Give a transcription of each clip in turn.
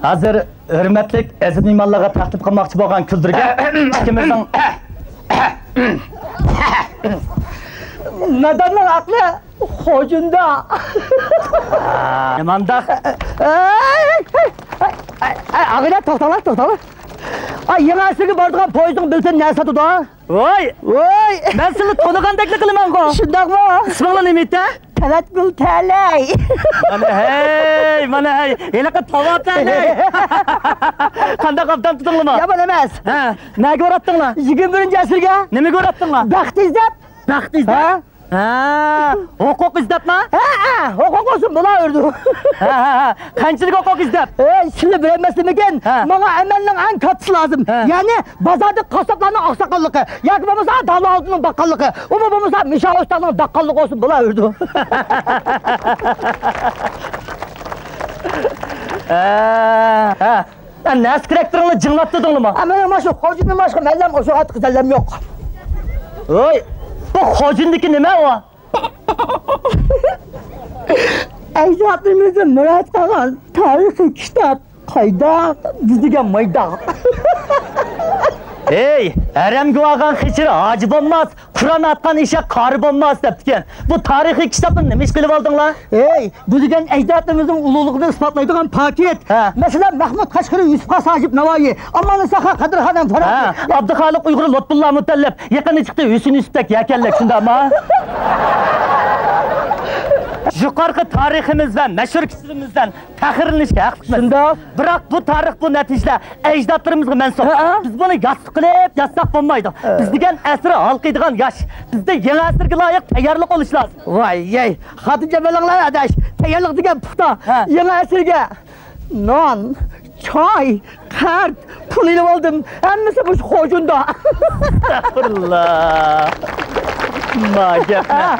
Hazır hürmetlik Ezid Mimallarga taklif qilmoqchi bo'lgan kuldirga ikkimizning Nadonning aqli hojunda. Nimanda? Ag'ila to'xtalar. Ay, yanasiga bordigan poyezdning bilsin narsa tutdi. Voy! Men sizni to'nigandeklik qilaman-ku. Shundaqmi? Isminglar nima edi? Talatgul Talay. Mana hey, elaqa tavotalay. Qanday qopdan tutdinglarmi? Yomon emas. Ha, nega o'ratdinglar? 21-asrga. Nimaga o'ratdinglar? Baxt izlab. Ha, huquq izlabmi? Ha, huquq olsun bo'laverdi. Ha, qanchalik huquq izlab? Sizni bilmasmikin? Menga amalning eng kattasi lozim. Ya'ni bozorda qassoblarning oqsoqolligi, yoki bo'lmasa dalolning baqqalligi, u bo'lmasa mishovoslarning daqqalligi olsun bo'laverdi. Nas keraktiringni jinglatdinglarmi? Mana shu hojinning boshqa mallam o'sha ot qizallam yo'q. Voy, bu hojindiki nima u? Ajdodimizning Murod qilgan tarixiy kitob qayda bizga mayda. Ey, aramga olgan hechir hoji bo'lmas, Qur'on atgan isha qori bo'lmas debdikan. Bu tarixiy kitobni nima ish qilib oldinglar? Ey, bu degan ajdodimizning ulug'ligini isbotlaydigan paket. Masalan, Mahmud Qashqari, Yusuf Sojib Navoiy, Ammon Saxa Qadirxon Faraq, Abduxoliq Uyg'ur Lutfulloh Mutallab, yaqin chiqdi Husn Yusufdek yakanlak shundami? Yuqorqi tariximiz va mashhur kishilarimizdan faxrlanishga haqliqmiz. Shunda, biroq bu tarix bu natijada ajdodlarimizga mansub. Biz buni yasaq qilib, yasaq bo'lmaydi. Biz degan asri halqiydigan yosh. Bizda yangi asrga loyiq tayyorlik bo'lish lozim. Voy, Xotija bilinglar adash, tayyorlik degan puxta. Yangi asrga non, choy, qart, pul olib oldim. Hammasi bu hojunda. Astagfirullah. Magapna.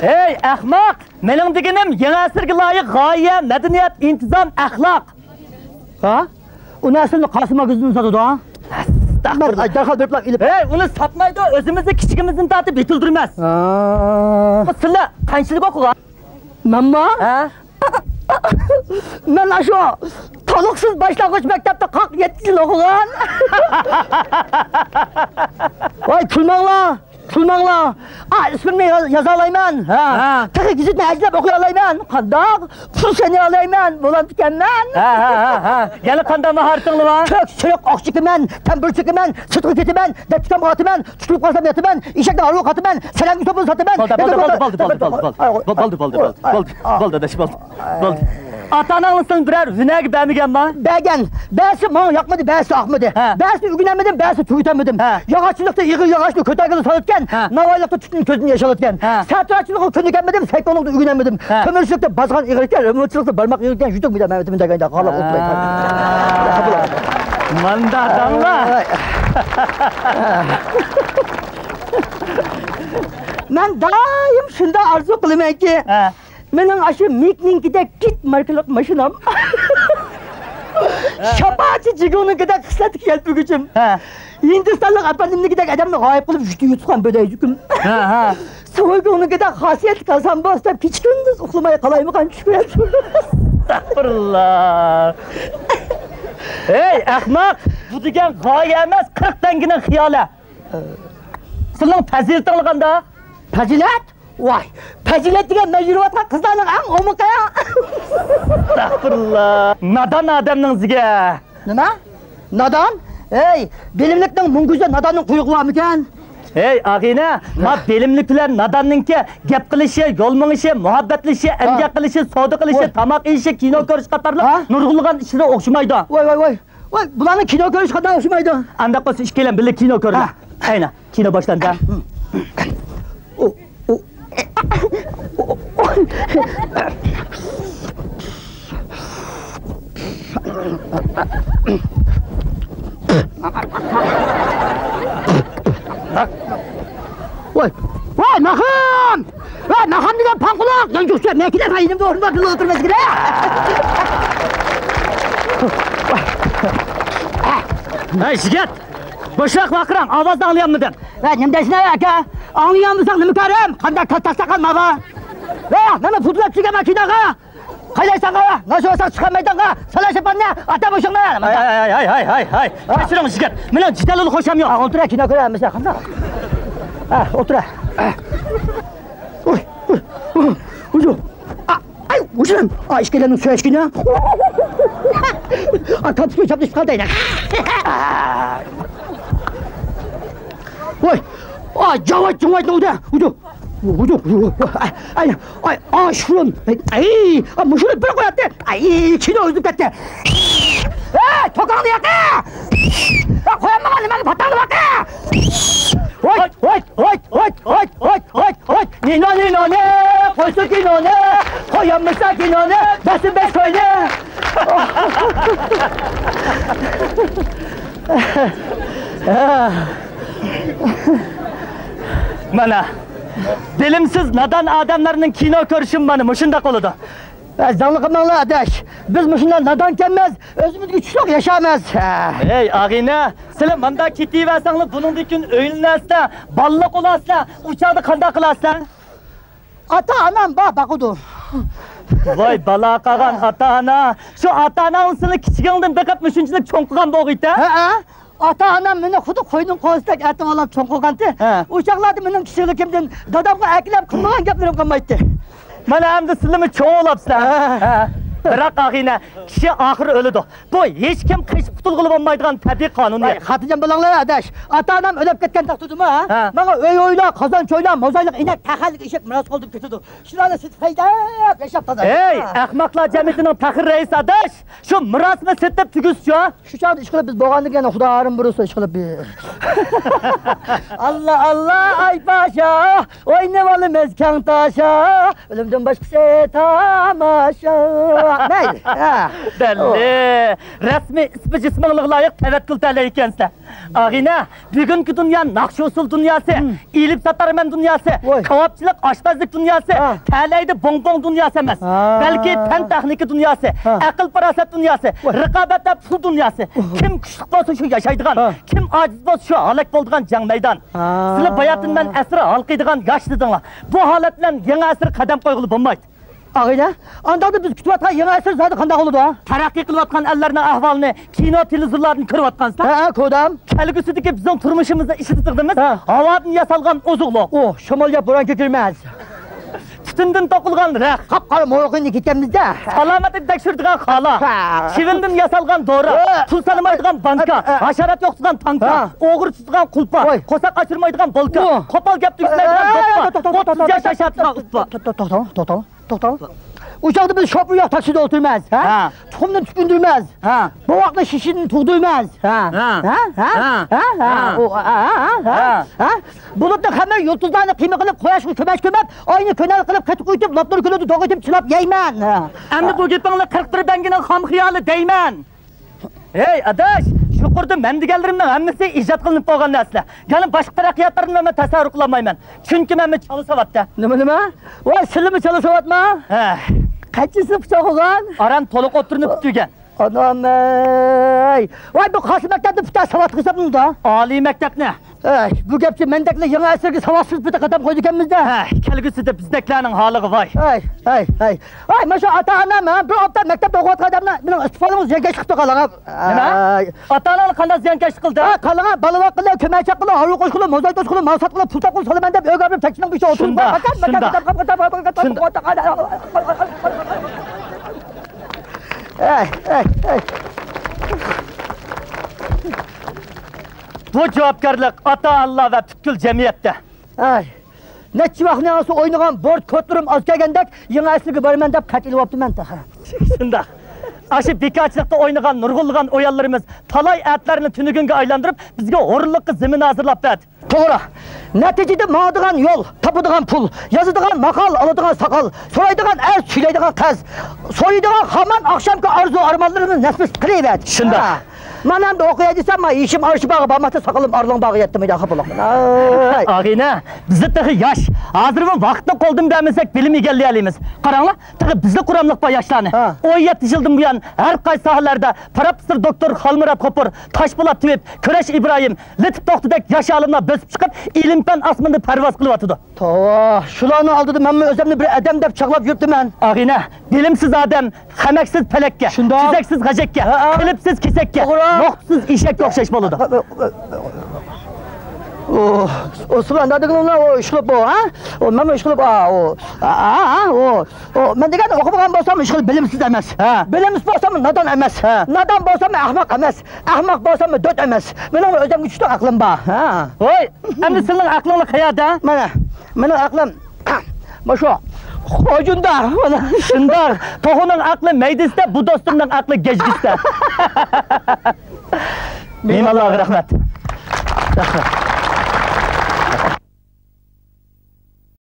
Hey, ahmoq! Mening deganim yangi asrga loyiq g'oya, madaniyat, intizom, axloq. Ha? Uni aslida Qosimog'izning sotadi, ha? Darhol deblar ilib. Hey, uni sotmaydi, o'zimizni kichigimizni tortib bitildirmas. Sizlar qanchalik o'qigan? Menmi? Men shu to'liqsiz boshlang'ich maktabda 47 yil o'qigan. Voy, kulmanglar. Ismimni yoza olayman. Texnik gizitni ajlab o'qiy olayman. Qandoq? Fursani olayman. Bo'lantikanman. Yana qanday mahoratinglar bor? Ko'k, oqchikiman, tambulchikiman, sutga ketaman, datchikam qotaman, tutilib qolsam yotaman, eshakdan olib qotaman, salamni to'pini sotaman. Bo'ldi. Ata-onangizning biror hunaga bermaganmi? Bergan. Ba'zi menga yoqmadi, ba'zi yoqmadi. Ba'zi ugunamadim, ba'zi tuyutamadim. Yog'ochchilikda ig'ir yog'ochni ko'tagini solatgan, Navoiylikda tutun ko'zini yashalatgan. Satratchilikda ko'nikamadim, sayqonlikda ugunamadim. Ko'mirchilikda bozg'an ig'irkan, remontchilikda barmoq ig'irkan, yutuq bilamadim deganda qolib o'tmaydi. Manda adamlar. Men doim shunda orzu qilamanki, mening ashu Mikninkida kit markalik mashinam. Shapachi jigoninkida xislati kelpugichim. Hindistonlik apandimnikidagi odamni g'oyib qilib yutgan bo'dayjukim. So'ygonikida xosiyat qilsam bostab kechkunduz uxlamay qolaymiqan tushib. Astagfirullah. Hey, ahmoq, bu degan g'oya emas, 40 dangining xiyoli. Sizning fazilatingiz qanday? Fazilat? Voy, fazilat degan majruvatga qizlarning eng omuqa. Astagfirullah. Nadon odamningizga. Nima? Nadon? Ey, bilimlikning munguzda nadonning quyug'i bormikan? Hey, ag'ina, ma bilimlik bilan nadonninki gap qilishi, yo'l minishi, muhabbatlishi, emgak qilishi, savdo qilishi, tamoq yeyishi, kino ko'rish qatorli nurg'ulg'an ishlar o'xshamaydi. Voy, bularning kino ko'rish qanday o'xshamaydi? Anda qo'sa ikkalan birga kino ko'radi. Ayna, kino boshlandi. Voy, Maham! Maham degan panquloq, yangicha makina faynimda o'rnida o'tirmas kerak. Hey, Shigat! Boshroq vaqirang, ovozni anglayapmidim. Nima deysan aka? Anglayapmisan nima ko'ram? Qanday tasaqal maga? Nima futlab chiqaman kinoga? Qaydaysan qara? Nasıl olsa chiqan maydonga salashib borma. Ata boshingni. Hay. Kechiring yigit. Men jidalul xo'sham yo'q. O'tira, kino ko'ramiz, qanday? O'tira. Uju. Ay, ujum. İşkelenin su eşkine. Kapısı çapmış kaldaydı. Oy. Cavaş ne oldu? Uju. Ay, şurum. Ay, muşunu bırak koyattı. Ay, kino özüm kattı. Tokanı yaktı. Koyamam annem, patanı baktı. Oy. Nino ne? Koysun kino ne? Koyanmışsa kino ne? Besin beş koy ne? Mana bilimsiz nadan adamlarının kino ko'rishim mana mushunda qoladi. Zanlı qilmanglar adash. Biz mushundan nadan kelmez, özümüz güçlük yaşamaz. Ey ag'ina, sizlar manda ketaversanglar buningdan o'yinlasizlar, balliq olasizlar, uchoqda qanday qilasizlar? Ata-anam baqudu. Voy bala qilgan ata-ana. Shu ata-ana seni kichigingdan beqab shunchalik cho'ng qilgan bo'g'iyda. Ata-anam meni xuddi qo'yning qo'zidak atib olib cho'ng qilgandi. O'shalarni mening kichiligimdan dadamga aklab qilmagan gaplarim qolmaydi. Mana endi sizlarni cho'ng olibsizlar. Biroq ag'ina kishi oxiri o'ladi. Bu hech kim qishib qutulg'ili bo'lmaydigan tabiiy qonun. Xotirjam bo'linglar adash. Ata-anam o'lib ketgan taqdirdimi? Menga o'y-o'ylar, qozon cho'ylar, mozayliq inak, taxallik eshak miros qoldirib ketadi. Shularni siz haydab yashab tozalab. Ey, ahmoqlar jamiyatining faxr raisi adash. Shu mirosni setib tugizchi. Shu chog'da ish qilib biz bo'lgandan keyin xudorim burusa ish qilib. Allah, ay pasha, o'ynab olamiz kang tasha. O'limdan boshqasi tamasha. Neydi? Belli. Resmi ismi cismine layık tevekkül tele ekansiz. Ag'ina, bugungi dunyo naqsh usul dunyosi, ilib satarman dunyosi, kavobchilik, oshpazlik dunyosi, talaydi bonbon dunyosi emas. Balki fan texnika dunyosi, aql farosat dunyosi, raqobatda pul dunyosi. Kim kuchli bo'lsa shu yashaydigan, kim ojiz bo'lsa shu halok bo'ladigan jang maydon. Sizlar bayatından asr halqiydigan yosh dedinglar. Bu holat bilan yangi asr qadam qo'yg'ili bo'lmaydi. Ağayla, andaqda biz kutayotgan yangi asr zodi qanday bo'ladi? Taraqqiy qilayotgan ellarning ahvolini, kino, televizorlarni ko'ryapsizlar. Ko'rdam. Kelgusidagi bizning turmushimizda ishlatdimiz. Havodan yasalgan ozuqliq. Shamolga bo'ron ko'kirmas. Tutundan to'qilgan raq. Qap-qora mo'riqni ketamizda. Salomatlik tekshirdigan xola. Chivindan yasalgan dori, pul solmaydigan banka, hasharat yo'qdigan tanka, o'g'ir tutgan qulpa, qo'saq ochirmaydigan bolka, qo'pol gap tugmaydigan do'ppa, yashashadigan uspa. To'xta. Uçakta biz şoför takside oturmaz. Tuxumdan tukundirmez. Bu vaqtda shishini tug'dirmaz. Bulutda hamma yulduzlarni qiyma qilib, quyoshga ko'mash, oyni ko'nal qilib, qatib qo'yib, loplar ko'ladi, dog'itib, chilab yeyman. Endi bu gapinglar 41 bangining xom xiyoli deyman. Ey adash, shukurda men deganlarimning hammasi ijod qilinib qolgan narsalar. Yana boshqa taraqqiyotlarni men tasavvur qila olmayman. Chunki men chalasavotda. Nima? Voy, sizlarmi chalasavotma? Qanchasi pichoq olgan? Aram to'liq o'tirinib tugan. Anam-ey! Voy, bu qaysi maktabda pichoq savat hisoblanadi? Oliy maktabni. Bu gapchi mendaklar yangi asrga savotsiz bitta qadam qo'ydi ekanmizda. Kelgusida bizdaklarning holiga voy. Ay, mana shu ota-onam bir hafta maktabda o'qiyotgan odamlar mening istiqbolimiz ziyankash chiqib qolgan. Nima? Ota-onalar qanday ziyankash qildi? Qolgan balavoq qilib, ko'makcha qilib, haru qo'sh qilib, mozay to'sh qilib, maqsad qilib, pul taqul solaman deb o'g'irib taksining bishi o'tirib. Bu javobgarlik ota-Allah va butkul jamiyatda. Necha vaqtdan so'ng o'ynagan bord ko'tirim oz kelgandek, yangi asrga boraman deb qat ilyaptiman ta. Shunda. Aşı bekarchilikda o'ynagan nurg'ulg'an o'yinlarimiz talay atlarni tunugunga aylantirib, bizga o'rinliqqa zamin hozirlab berdi. To'g'ri. Natijada ma'digan yo'l, topadigan pul, yozadigan maqol, oladigan soqol, so'raydigan er, suylaydigan qiz, so'yadigan hamon oqshomgi orzu armonlarini nasib qilaveradi. Shunda. Men ham da o'qiyay desam, men ishim arshi bag'i bo'lmasa, saqalim arlon bag'i yetdi meyda xafa bo'laman. Ag'ina, bizni tig'i yosh. Hozir bu vaqtni qo'ldan bermasak, bilim egallay olamiz. Qaranglar, tig'i bizni quramliq bor yoshlarni. 17 yildan buyon har qaysi sohalarda professor doktor Xolmurat Qopur, Toshpo'lat Tuvib, Kurash Ibrohim, Latif To'xtidek yosh olimlar bosib chiqib, ilm-fan osmonda parvoz qilyapti. To'g'ri, shularni oldida men o'zimni bir odam deb chaqlab yuribman. Ag'ina, bilimsiz odam, xamaksiz palakka, chizaksiz g'ajakka, qilibsiz kesakka, vaqtsiz eshakka o'xshash bo'ladi. O sulan deganlar o ishqilib bu, ha? O men ishqilib men degan o'qimagan bo'lsam ishqilib bilimsiz emas. Bilimsiz bo'lsam nodon emas. Nodon bo'lsam ahmoq emas. Ahmoq bo'lsam dod emas. Mening o'zimga juda aqlim bor. Voy, endi sizning aqlingiz qayerda? Mening aqlim Masho. Hojunda. Shundoq. To'g'oning aqli maydisda, bu do'stimning aqli gejgisda. Bemalol rahmat.